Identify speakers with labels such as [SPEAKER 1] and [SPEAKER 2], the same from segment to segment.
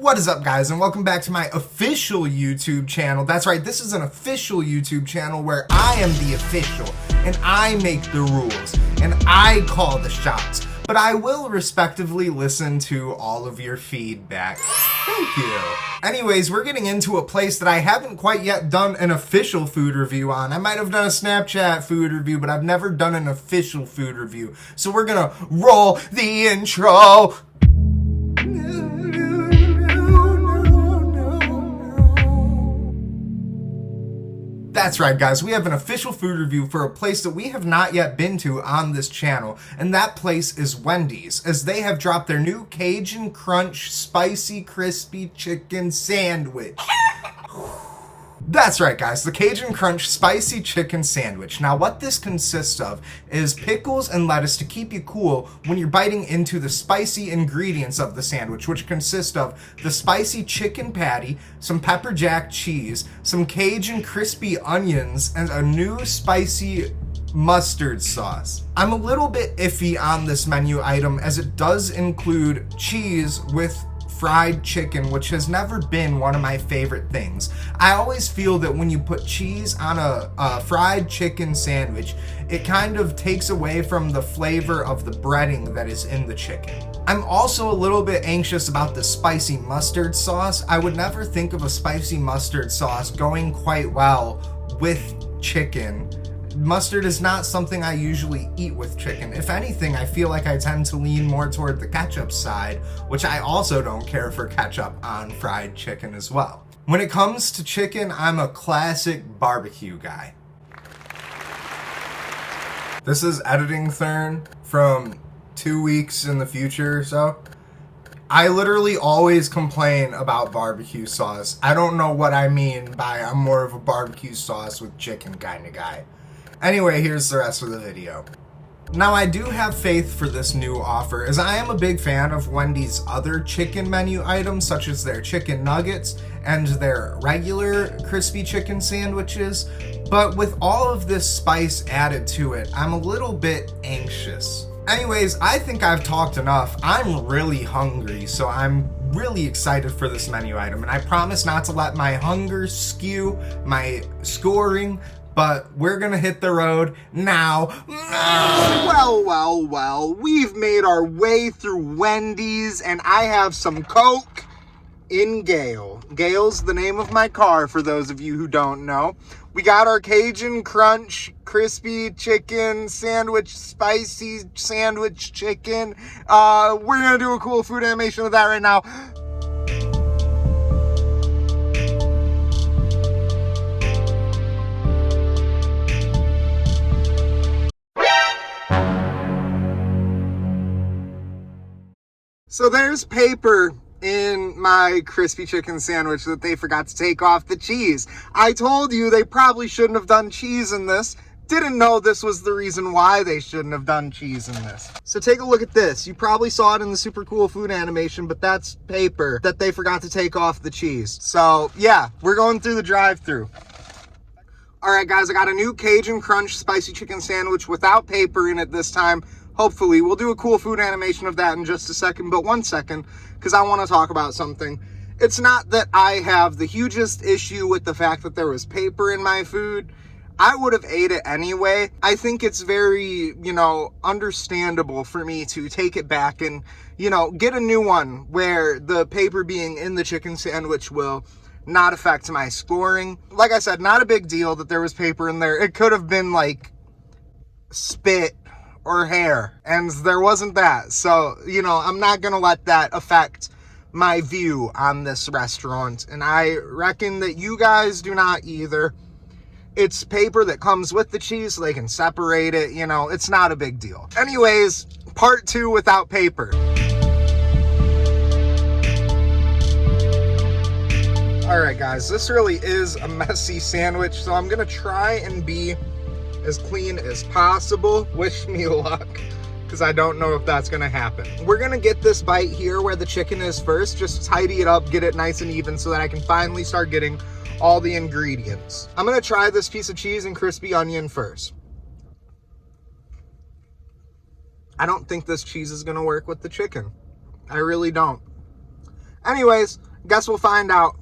[SPEAKER 1] What is up, guys, and welcome back to my official YouTube channel. That's right, this is an official YouTube channel where I am the official, and I make the rules, and I call the shots. But I will respectively listen to all of your feedback. Thank you. Anyways, we're getting into a place that I haven't quite yet done an official food review on. I might have done a Snapchat food review, but I've never done an official food review. So we're gonna roll the intro. That's right, guys, we have an official food review for a place that we have not yet been to on this channel, and that place is Wendy's, as they have dropped their new Cajun Crunch Spicy Crispy Chicken Sandwich. That's right, guys, the Cajun Crunch Spicy Chicken Sandwich. Now, what this consists of is pickles and lettuce to keep you cool when you're biting into the spicy ingredients of the sandwich, which consist of the spicy chicken patty, some pepper jack cheese, some Cajun crispy onions, and a new spicy mustard sauce. I'm a little bit iffy on this menu item as it does include cheese with fried chicken, which has never been one of my favorite things. I always feel that when you put cheese on a fried chicken sandwich, it kind of takes away from the flavor of the breading that is in the chicken. I'm also a little bit anxious about the spicy mustard sauce. I would never think of a spicy mustard sauce going quite well with chicken. Mustard is not something I usually eat with chicken. If anything, I feel like I tend to lean more toward the ketchup side, which I also don't care for ketchup on fried chicken as well. When it comes to chicken, I'm a classic barbecue guy. This is editing Thurn from 2 weeks in the future or so. I literally always complain about barbecue sauce. I don't know what I mean by I'm more of a barbecue sauce with chicken kind of guy. Anyway, here's the rest of the video. Now, I do have faith for this new offer, as I am a big fan of Wendy's other chicken menu items, such as their chicken nuggets and their regular crispy chicken sandwiches. But with all of this spice added to it, I'm a little bit anxious. Anyways, I think I've talked enough. I'm really hungry, so I'm really excited for this menu item, and I promise not to let my hunger skew my scoring, but we're gonna hit the road now.
[SPEAKER 2] Well, we've made our way through Wendy's, and I have some Coke in Gale. Gale's the name of my car, for those of you who don't know. We got our Cajun Crunch Crispy Chicken Sandwich, Spicy Sandwich Chicken. We're gonna do a cool food animation with that right now. So there's paper in my crispy chicken sandwich that they forgot to take off the cheese. I told you they probably shouldn't have done cheese in this. Didn't know this was the reason why they shouldn't have done cheese in this. So take a look at this. You probably saw it in the super cool food animation, but that's paper that they forgot to take off the cheese. So yeah, we're going through the drive-thru. All right, guys, I got a new Cajun Crunch Spicy Chicken Sandwich without paper in it this time. Hopefully, we'll do a cool food animation of that in just a second, but 1 second, because I want to talk about something. It's not that I have the hugest issue with the fact that there was paper in my food. I would have ate it anyway. I think it's very, understandable for me to take it back and, get a new one where the paper being in the chicken sandwich will not affect my scoring. Like I said, not a big deal that there was paper in there. It could have been like spit or hair, and there wasn't that. So, I'm not gonna let that affect my view on this restaurant, and I reckon that you guys do not either. It's paper that comes with the cheese so they can separate it, it's not a big deal. Anyways, part 2 without paper. All right, guys, this really is a messy sandwich, so I'm gonna try and be as clean as possible. Wish me luck, because I don't know if that's gonna happen. We're gonna get this bite here where the chicken is first, just tidy it up, get it nice and even so that I can finally start getting all the ingredients. I'm gonna try this piece of cheese and crispy onion first. I don't think this cheese is gonna work with the chicken. I really don't. Anyways, guess we'll find out.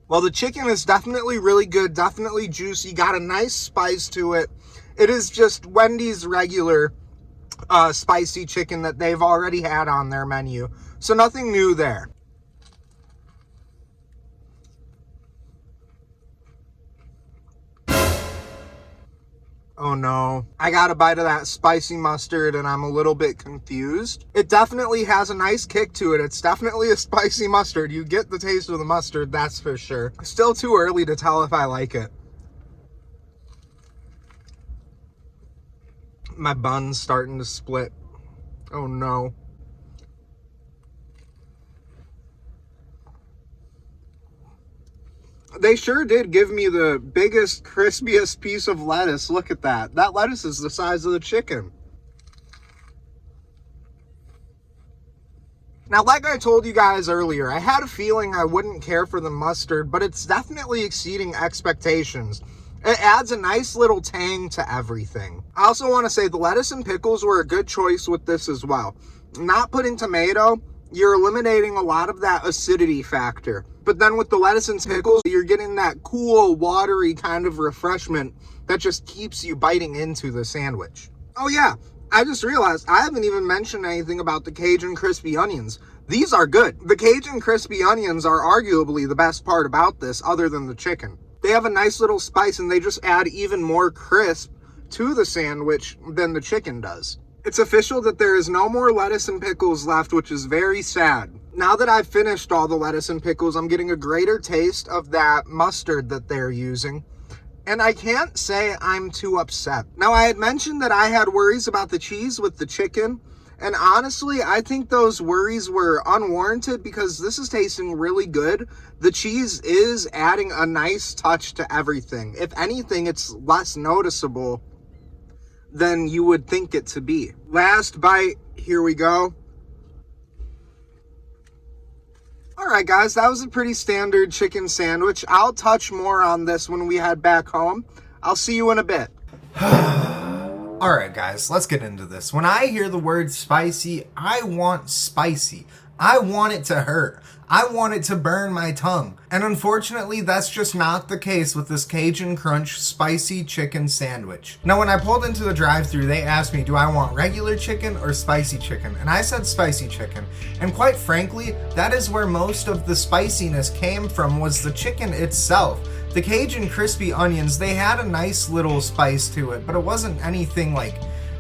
[SPEAKER 2] Well, the chicken is definitely really good, definitely juicy, got a nice spice to it. It is just Wendy's regular spicy chicken that they've already had on their menu. So nothing new there. Oh no, I got a bite of that spicy mustard and I'm a little bit confused. It definitely has a nice kick to it. It's definitely a spicy mustard. You get the taste of the mustard, that's for sure. Still too early to tell if I like it. My bun's starting to split. Oh no. They sure did give me the biggest, crispiest piece of lettuce. Look at that. That lettuce is the size of the chicken. Now, like I told you guys earlier, I had a feeling I wouldn't care for the mustard, but it's definitely exceeding expectations. It adds a nice little tang to everything. I also want to say the lettuce and pickles were a good choice with this as well. Not putting tomato, you're eliminating a lot of that acidity factor. But then with the lettuce and pickles, you're getting that cool, watery kind of refreshment that just keeps you biting into the sandwich. Oh yeah, I just realized I haven't even mentioned anything about the Cajun crispy onions. These are good. The Cajun crispy onions are arguably the best part about this other than the chicken. They have a nice little spice and they just add even more crisp to the sandwich than the chicken does. It's official that there is no more lettuce and pickles left, which is very sad. Now that I've finished all the lettuce and pickles, I'm getting a greater taste of that mustard that they're using. And I can't say I'm too upset. Now, I had mentioned that I had worries about the cheese with the chicken. And honestly, I think those worries were unwarranted because this is tasting really good. The cheese is adding a nice touch to everything. If anything, it's less noticeable than you would think it to be. Last bite, here we go. All right, guys, that was a pretty standard chicken sandwich. I'll touch more on this when we head back home. I'll see you in a bit.
[SPEAKER 1] All right, guys, let's get into this. When I hear the word spicy, I want spicy. I want it to hurt. I want it to burn my tongue. And unfortunately, that's just not the case with this Cajun Crunch spicy chicken sandwich. Now, when I pulled into the drive-thru, they asked me, do I want regular chicken or spicy chicken? And I said spicy chicken. And quite frankly, that is where most of the spiciness came from, was the chicken itself. The Cajun crispy onions, they had a nice little spice to it, but it wasn't anything like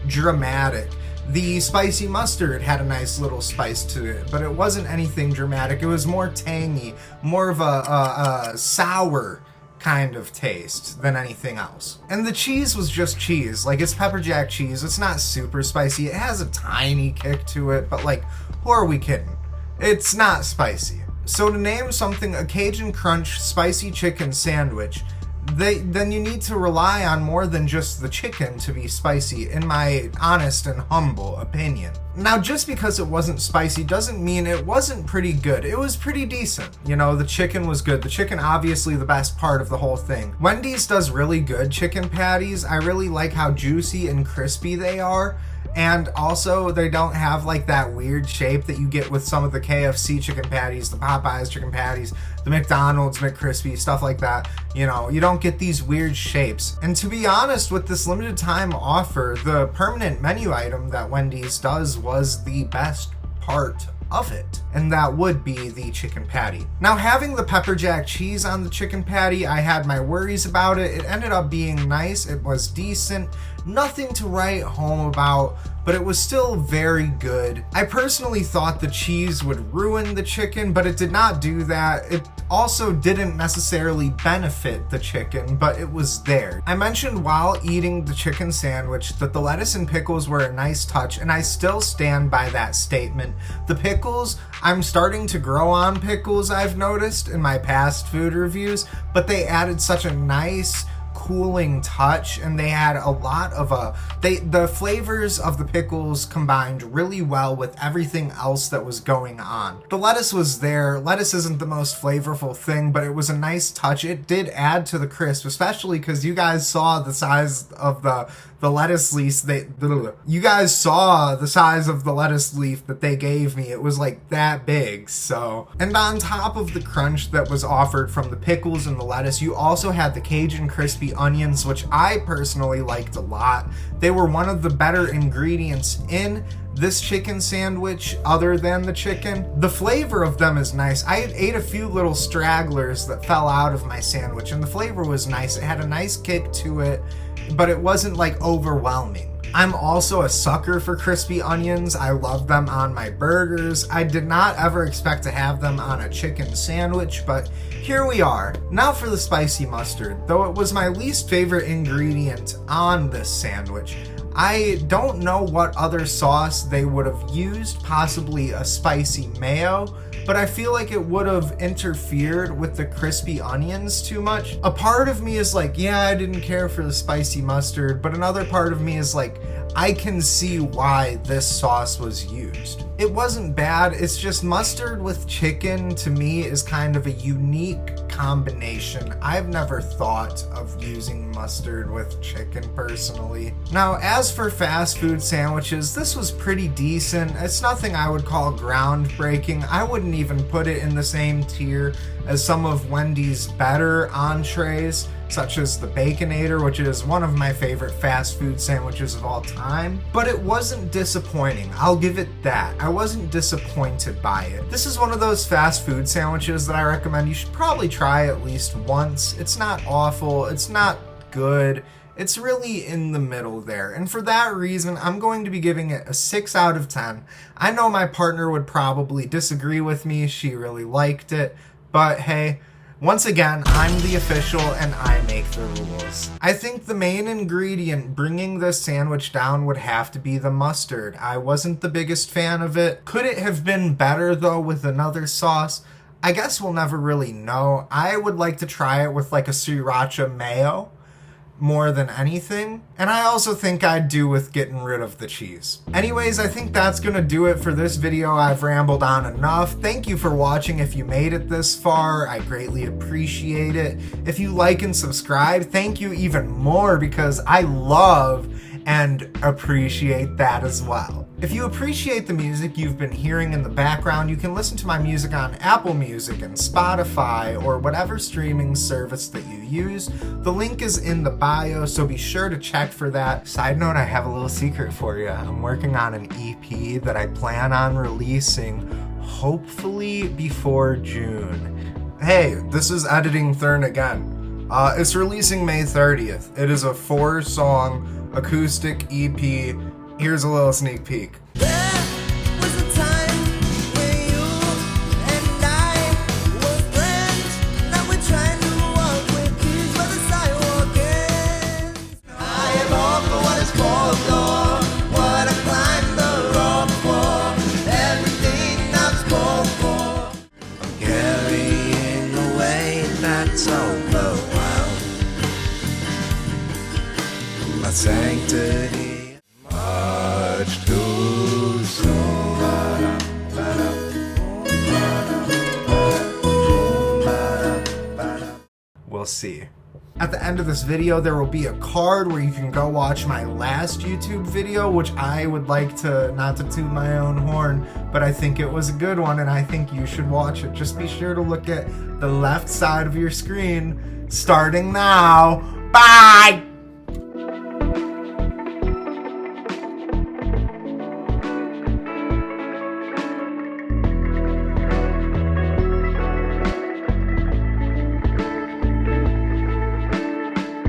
[SPEAKER 1] dramatic. The spicy mustard had a nice little spice to it, but it wasn't anything dramatic. It was more tangy, more of a sour kind of taste than anything else. And the cheese was just cheese. Like, it's pepper jack cheese. It's not super spicy. It has a tiny kick to it, but like, who are we kidding? It's not spicy. So to name something a Cajun Crunch spicy chicken sandwich, then you need to rely on more than just the chicken to be spicy, in my honest and humble opinion. Now, just because it wasn't spicy doesn't mean it wasn't pretty good. It was pretty decent. You know, the chicken was good. The chicken, obviously the best part of the whole thing. Wendy's does really good chicken patties. I really like how juicy and crispy they are. And also, they don't have like that weird shape that you get with some of the KFC chicken patties, the Popeyes chicken patties, the McDonald's McCrispy, stuff like that. You know, you don't get these weird shapes. And to be honest, with this limited time offer, the permanent menu item that Wendy's does was the best part of it, and that would be the chicken patty. Now, having the pepper jack cheese on the chicken patty, I had my worries about it. It ended up being nice. It was decent. Nothing to write home about, but it was still very good. I personally thought the cheese would ruin the chicken, but it did not do that. It also didn't necessarily benefit the chicken, but it was there. I mentioned while eating the chicken sandwich that the lettuce and pickles were a nice touch, and I still stand by that statement. The pickles, I'm starting to grow on pickles, I've noticed in my past food reviews, but they added such a nice cooling touch, and they had a lot of the flavors of the pickles combined really well with everything else that was going on. The lettuce was there. Lettuce isn't the most flavorful thing, but it was a nice touch. It did add to the crisp, especially because you guys saw the size of the lettuce leaf, you guys saw the size of the lettuce leaf that they gave me. It was like that big, so. And on top of the crunch that was offered from the pickles and the lettuce, you also had the Cajun crispy onions, which I personally liked a lot. They were one of the better ingredients in this chicken sandwich other than the chicken. The flavor of them is nice. I ate a few little stragglers that fell out of my sandwich, and the flavor was nice. It had a nice kick to it, but it wasn't like overwhelming. I'm also a sucker for crispy onions. I love them on my burgers. I did not ever expect to have them on a chicken sandwich, but here we are. Now for the spicy mustard. Though it was my least favorite ingredient on this sandwich, I don't know what other sauce they would have used, possibly a spicy mayo, but I feel like it would have interfered with the crispy onions too much. A part of me is like, yeah, I didn't care for the spicy mustard, but another part of me is like, I can see why this sauce was used. It wasn't bad, it's just mustard with chicken to me is kind of a unique combination. I've never thought of using mustard with chicken personally. Now, as for fast food sandwiches, this was pretty decent. It's nothing I would call groundbreaking. I wouldn't even put it in the same tier as some of Wendy's better entrees, such as the Baconator, which is one of my favorite fast food sandwiches of all time. But it wasn't disappointing, I'll give it that. I wasn't disappointed by it. This is one of those fast food sandwiches that I recommend you should probably try at least once. It's not awful, it's not good, it's really in the middle there. And for that reason, I'm going to be giving it a 6 out of 10. I know my partner would probably disagree with me, she really liked it, but hey, once again, I'm the official and I make the rules. I think the main ingredient bringing this sandwich down would have to be the mustard. I wasn't the biggest fan of it. Could it have been better though with another sauce? I guess we'll never really know. I would like to try it with like a sriracha mayo more than anything. And I also think I'd do with getting rid of the cheese. Anyways, I think that's gonna do it for this video. I've rambled on enough. Thank you for watching if you made it this far. I greatly appreciate it. If you like and subscribe, thank you even more because I love and appreciate that as well. If you appreciate the music you've been hearing in the background, you can listen to my music on Apple Music and Spotify or whatever streaming service that you use. The link is in the bio, so be sure to check for that. Side note, I have a little secret for you. I'm working on an EP that I plan on releasing hopefully before June. Hey, this is Editing Thurn again. It's releasing May 30th. It is a 4-song acoustic EP. Here's a little sneak peek. My sanctity, much too soon. We'll see. At the end of this video, there will be a card where you can go watch my last YouTube video, which I would like to, not to toot my own horn, but I think it was a good one and I think you should watch it. Just be sure to look at the left side of your screen starting now. Bye!